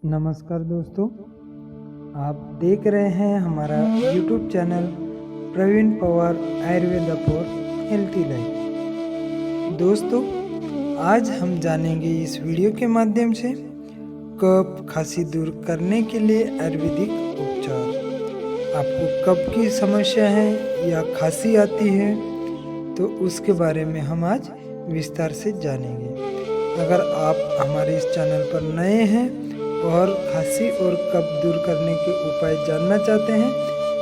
नमस्कार दोस्तों, आप देख रहे हैं हमारा YouTube channel Praveen Pawar Ayurveda for healthy life. दोस्तों, आज हम जानेंगे इस वीडियो के माध्यम से कफ खांसी दूर करने के लिए आयुर्वेदिक उपचार। आपको कफ की समस्या है या खांसी आती है तो उसके बारे में हम आज विस्तार से जानेंगे। अगर आप हमारे इस चैनल पर नए हैं और खांसी और कफ दूर करने के उपाय जानना चाहते हैं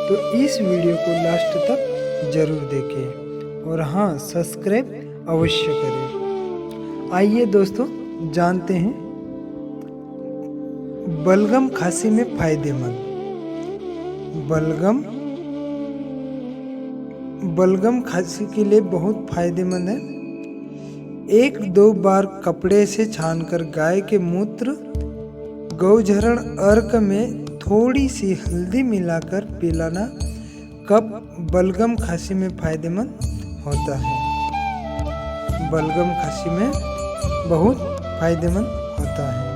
तो इस वीडियो को लास्ट तक जरूर देखें और हाँ, सब्सक्राइब अवश्य करें। आइए दोस्तों, जानते हैं बलगम खांसी में फायदेमंद। बलगम खांसी के लिए बहुत फायदेमंद है। 1-2 बार कपड़े से छानकर गाय के मूत्र गौझरण अर्क में थोड़ी सी हल्दी मिलाकर पिलाना कफ बलगम खांसी में फायदेमंद होता है। बलगम खांसी में बहुत फायदेमंद होता है।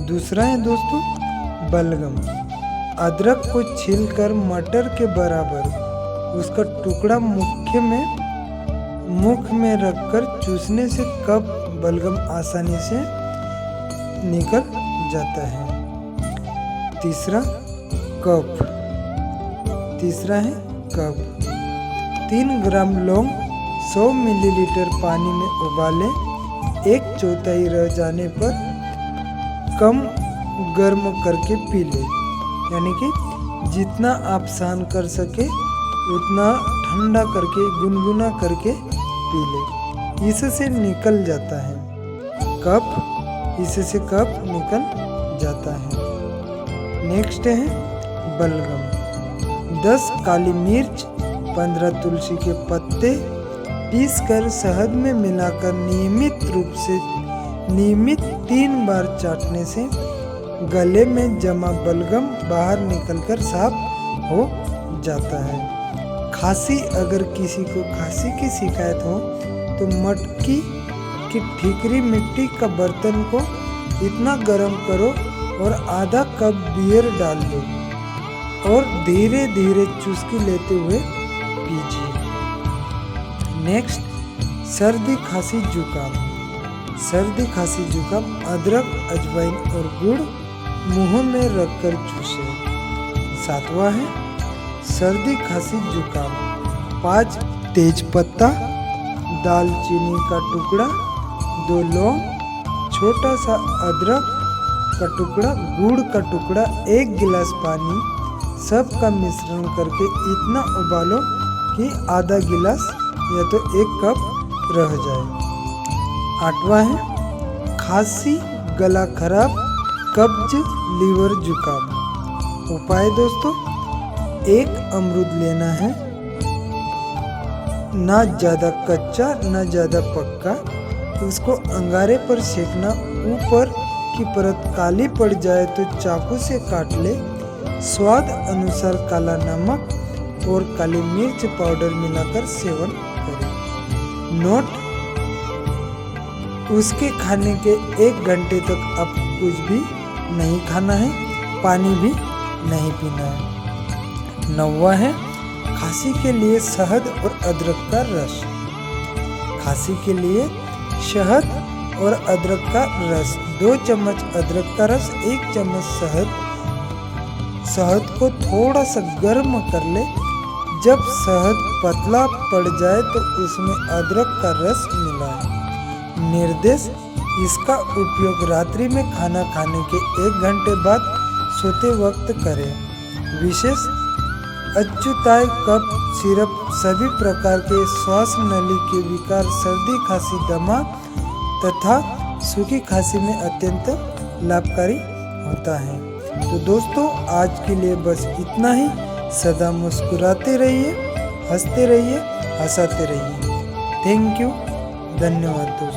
दूसरा है दोस्तों बलगम। अदरक को छीलकर मटर के बराबर उसका टुकड़ा मुख में रखकर चूसने से कफ बलगम आसानी से निकल जाता है। तीसरा है कफ। 3 ग्राम लौंग 100 मिलीलीटर पानी में उबालें। 1/4 रह जाने पर कम गर्म करके पी लें, यानी कि जितना आप सहन कर सके उतना ठंडा करके गुनगुना करके पी लें। इससे निकल जाता है कफ, इससे कफ निकल जाता है। नेक्स्ट है बलगम। 10 काली मिर्च, 15 तुलसी के पत्ते पीसकर शहद में मिलाकर नियमित 3 बार चाटने से गले में जमा बलगम बाहर निकलकर साफ हो जाता है। खांसी, अगर किसी को खांसी की शिकायत हो तो मटकी कि ठीकरी मिट्टी का बर्तन को इतना गर्म करो और आधा कप बियर डाल दो और धीरे धीरे चुस्की लेते हुए पीजिए। नेक्स्ट, सर्दी खांसी जुकाम। सर्दी खांसी जुकाम अदरक, अजवाइन और गुड़ मुंह में रखकर चूसे। 7वां है सर्दी खांसी जुकाम। 5 तेज पत्ता, दालचीनी का टुकड़ा, 2 लौंग, छोटा सा अदरक का टुकड़ा, गुड़ का टुकड़ा, 1 गिलास पानी, सबका मिश्रण करके इतना उबालो कि आधा गिलास या तो 1 कप रह जाए। 8वां है खांसी, गला खराब, कब्ज, लीवर, जुकाम। उपाय दोस्तों, 1 अमरूद लेना है, ना ज़्यादा कच्चा ना ज़्यादा पक्का। उसको अंगारे पर सेकना। ऊपर की परत काली पड़ जाए तो चाकू से काट ले। स्वाद अनुसार काला नमक और काली मिर्च पाउडर मिलाकर सेवन करें। नोट, उसके खाने के 1 घंटे तक आप कुछ भी नहीं खाना है, पानी भी नहीं पीना है। 9वां है खांसी के लिए शहद और अदरक का रस। खांसी के लिए शहद और अदरक का रस, 2 चम्मच अदरक का रस, 1 चम्मच शहद को थोड़ा सा गर्म कर ले। जब शहद पतला पड़ जाए तो उसमें अदरक का रस मिलाएं। निर्देश, इसका उपयोग रात्रि में खाना खाने के 1 घंटे बाद सोते वक्त करें। विशेष अच्युताय कफ सिरप सभी प्रकार के श्वास नली के विकार, सर्दी खांसी, दमा तथा सूखी खांसी में अत्यंत लाभकारी होता है। तो दोस्तों, आज के लिए बस इतना ही। सदा मुस्कुराते रहिए, हंसते रहिए, हंसाते रहिए। थैंक यू, धन्यवाद दोस्तों।